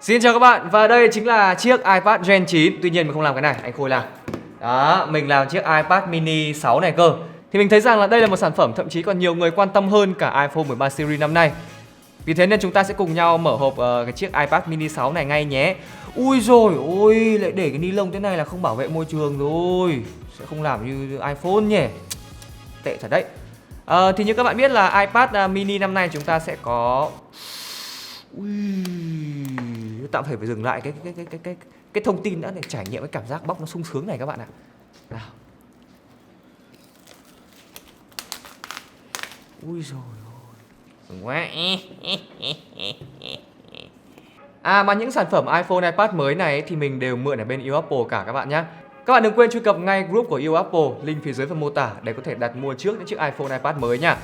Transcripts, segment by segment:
Xin chào các bạn, và đây chính là chiếc iPad Gen 9. Tuy nhiên mình không làm cái này, anh Khôi làm. Đó, mình làm chiếc iPad mini 6 này cơ. Thì mình thấy rằng là đây là một sản phẩm thậm chí còn nhiều người quan tâm hơn cả iPhone 13 series năm nay. Vì thế nên chúng ta sẽ cùng nhau mở hộp cái chiếc iPad mini 6 này ngay nhé. Ui rồi ôi, lại để cái ni lông thế này là không bảo vệ môi trường rồi. Sẽ không làm như iPhone nhỉ. Tệ thật đấy. Thì như các bạn biết là iPad mini năm nay chúng ta sẽ có... Ui, tạm thời phải dừng lại cái thông tin đã để trải nghiệm cái cảm giác bóc nó sung sướng này các bạn ạ. Nào. Ui rồi ôi, mừng quá. Mà những sản phẩm iPhone, iPad mới này thì mình đều mượn ở bên yêu Apple cả các bạn nhé. Các bạn đừng quên truy cập ngay group của yêu Apple, link phía dưới phần mô tả để có thể đặt mua trước những chiếc iPhone, iPad mới nha.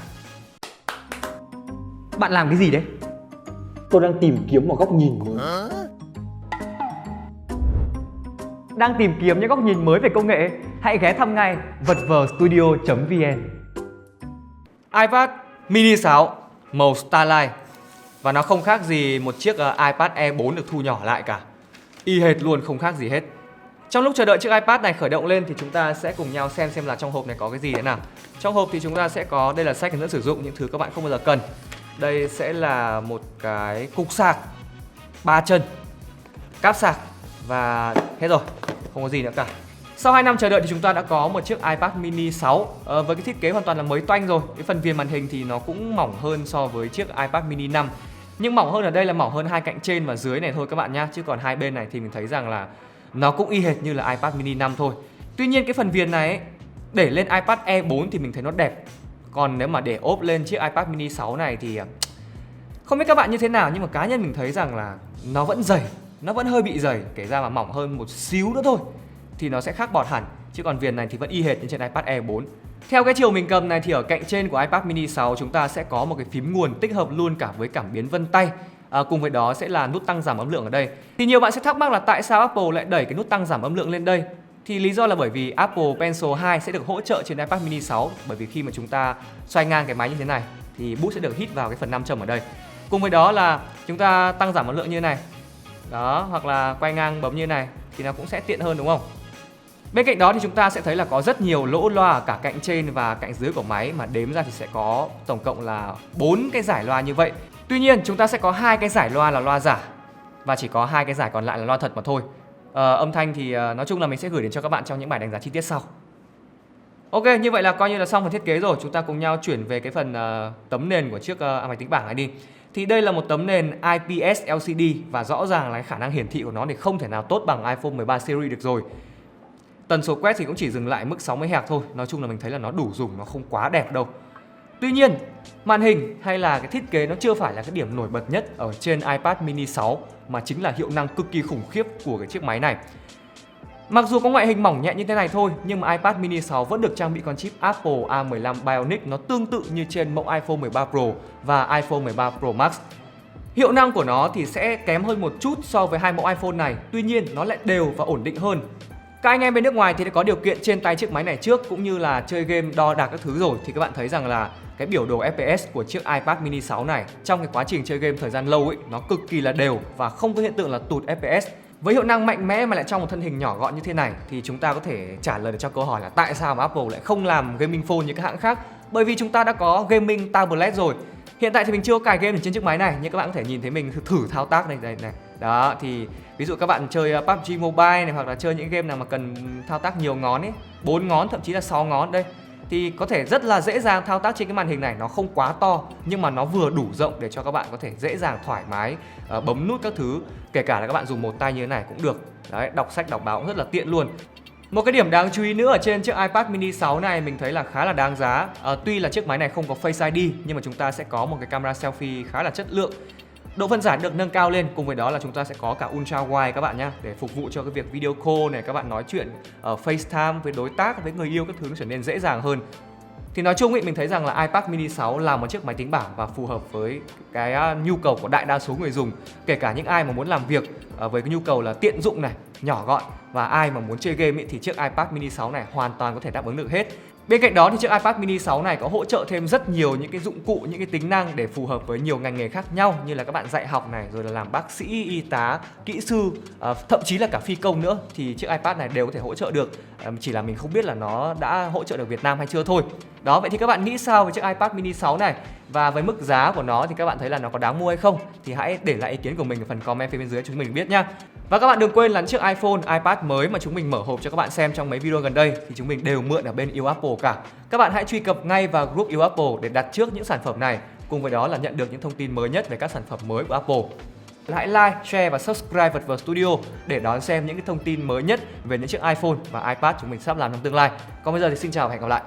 Bạn làm cái gì đấy? Tôi đang tìm kiếm một góc nhìn mới. Đang tìm kiếm những góc nhìn mới về công nghệ? Hãy ghé thăm ngay vợtvstudio.vn. iPad mini 6 màu Starlight. Và nó không khác gì một chiếc iPad Air 4 được thu nhỏ lại cả. Y hệt luôn, không khác gì hết. Trong lúc chờ đợi chiếc iPad này khởi động lên thì chúng ta sẽ cùng nhau xem là trong hộp này có cái gì thế nào. Trong hộp thì chúng ta sẽ có, đây là sách hướng dẫn sử dụng, những thứ các bạn không bao giờ cần. Đây sẽ là một cái cục sạc 3 chân, cáp sạc và hết rồi, không có gì nữa cả. Sau 2 năm chờ đợi thì chúng ta đã có một chiếc iPad mini 6 với cái thiết kế hoàn toàn là mới toanh rồi. Cái phần viền màn hình thì nó cũng mỏng hơn so với chiếc iPad mini 5. Nhưng mỏng hơn ở đây là mỏng hơn hai cạnh trên và dưới này thôi các bạn nhá. Chứ còn hai bên này thì mình thấy rằng là nó cũng y hệt như là iPad mini 5 thôi. Tuy nhiên cái phần viền này ấy, để lên iPad Air 4 thì mình thấy nó đẹp. Còn nếu mà để ốp lên chiếc iPad mini 6 này thì không biết các bạn như thế nào, nhưng mà cá nhân mình thấy rằng là nó vẫn dày, nó vẫn hơi bị dày. Kể ra mà mỏng hơn một xíu nữa thôi thì nó sẽ khác bọt hẳn. Chứ còn viền này thì vẫn y hệt như trên iPad Air 4. Theo cái chiều mình cầm này thì ở cạnh trên của iPad mini 6 chúng ta sẽ có một cái phím nguồn tích hợp luôn cả với cảm biến vân tay. Cùng với đó sẽ là nút tăng giảm âm lượng ở đây. Thì nhiều bạn sẽ thắc mắc là tại sao Apple lại đẩy cái nút tăng giảm âm lượng lên đây. Thì lý do là bởi vì Apple Pencil 2 sẽ được hỗ trợ trên iPad mini 6. Bởi vì khi mà chúng ta xoay ngang cái máy như thế này thì bút sẽ được hít vào cái phần nam châm ở đây. Cùng với đó là chúng ta tăng giảm âm lượng như này. Đó, hoặc là quay ngang bấm như này thì nó cũng sẽ tiện hơn đúng không? Bên cạnh đó thì chúng ta sẽ thấy là có rất nhiều lỗ loa ở cả cạnh trên và cạnh dưới của máy, mà đếm ra thì sẽ có tổng cộng là 4 cái giải loa như vậy. Tuy nhiên chúng ta sẽ có 2 cái giải loa là loa giả và chỉ có 2 cái giải còn lại là loa thật mà thôi. Âm thanh thì nói chung là mình sẽ gửi đến cho các bạn trong những bài đánh giá chi tiết sau. Ok, như vậy là coi như là xong phần thiết kế rồi. Chúng ta cùng nhau chuyển về cái phần tấm nền của chiếc máy tính bảng này đi. Thì đây là một tấm nền IPS LCD và rõ ràng là khả năng hiển thị của nó thì không thể nào tốt bằng iPhone 13 series được rồi. Tần số quét thì cũng chỉ dừng lại mức 60 Hz thôi. Nói chung là mình thấy là nó đủ dùng, nó không quá đẹp đâu. Tuy nhiên, màn hình hay là cái thiết kế nó chưa phải là cái điểm nổi bật nhất ở trên iPad mini 6, mà chính là hiệu năng cực kỳ khủng khiếp của cái chiếc máy này. Mặc dù có ngoại hình mỏng nhẹ như thế này thôi, nhưng mà iPad mini 6 vẫn được trang bị con chip Apple A15 Bionic, nó tương tự như trên mẫu iPhone 13 Pro và iPhone 13 Pro Max. Hiệu năng của nó thì sẽ kém hơn một chút so với hai mẫu iPhone này, tuy nhiên nó lại đều và ổn định hơn. Các anh em bên nước ngoài thì đã có điều kiện trên tay chiếc máy này trước, cũng như là chơi game đo đạc các thứ rồi, thì các bạn thấy rằng là cái biểu đồ FPS của chiếc iPad mini 6 này trong cái quá trình chơi game thời gian lâu ấy, nó cực kỳ là đều và không có hiện tượng là tụt FPS. Với hiệu năng mạnh mẽ mà lại trong một thân hình nhỏ gọn như thế này thì chúng ta có thể trả lời được cho câu hỏi là tại sao mà Apple lại không làm gaming phone như các hãng khác. Bởi vì chúng ta đã có gaming tablet rồi. Hiện tại thì mình chưa có cài game trên chiếc máy này, nhưng các bạn có thể nhìn thấy mình thử thao tác này. Đó, thì ví dụ các bạn chơi PUBG Mobile này, hoặc là chơi những game nào mà cần thao tác nhiều ngón ấy, 4 ngón thậm chí là 6 ngón đây, thì có thể rất là dễ dàng thao tác trên cái màn hình này. Nó không quá to nhưng mà nó vừa đủ rộng để cho các bạn có thể dễ dàng thoải mái bấm nút các thứ. Kể cả là các bạn dùng một tay như thế này cũng được. Đấy, đọc sách đọc báo cũng rất là tiện luôn. Một cái điểm đáng chú ý nữa ở trên chiếc iPad mini 6 này mình thấy là khá là đáng giá. Tuy là chiếc máy này không có Face ID nhưng mà chúng ta sẽ có một cái camera selfie khá là chất lượng. Độ phân giải được nâng cao lên, cùng với đó là chúng ta sẽ có cả Ultra Wide các bạn nhé, để phục vụ cho cái việc video call này, các bạn nói chuyện ở FaceTime với đối tác, với người yêu các thứ nó trở nên dễ dàng hơn. Thì nói chung ý, mình thấy rằng là iPad mini 6 là một chiếc máy tính bảng và phù hợp với cái nhu cầu của đại đa số người dùng. Kể cả những ai mà muốn làm việc với cái nhu cầu là tiện dụng này, nhỏ gọn, và ai mà muốn chơi game ý, thì chiếc iPad mini 6 này hoàn toàn có thể đáp ứng được hết. Bên cạnh đó thì chiếc iPad mini 6 này có hỗ trợ thêm rất nhiều những cái dụng cụ, những cái tính năng để phù hợp với nhiều ngành nghề khác nhau, như là các bạn dạy học này, rồi là làm bác sĩ, y tá, kỹ sư, thậm chí là cả phi công nữa, thì chiếc iPad này đều có thể hỗ trợ được. Chỉ là mình không biết là nó đã hỗ trợ được Việt Nam hay chưa thôi. Đó, vậy thì các bạn nghĩ sao về chiếc iPad mini 6 này? Và với mức giá của nó thì các bạn thấy là nó có đáng mua hay không? Thì hãy để lại ý kiến của mình ở phần comment phía bên dưới cho chúng mình biết nhá. Và các bạn đừng quên là chiếc iPhone, iPad mới mà chúng mình mở hộp cho các bạn xem trong mấy video gần đây thì chúng mình đều mượn ở bên yêu Apple cả. Các bạn hãy truy cập ngay vào group yêu Apple để đặt trước những sản phẩm này, cùng với đó là nhận được những thông tin mới nhất về các sản phẩm mới của Apple. Hãy like, share và subscribe Vật Vờ Studio để đón xem những cái thông tin mới nhất về những chiếc iPhone và iPad chúng mình sắp làm trong tương lai. Còn bây giờ thì xin chào và hẹn gặp lại.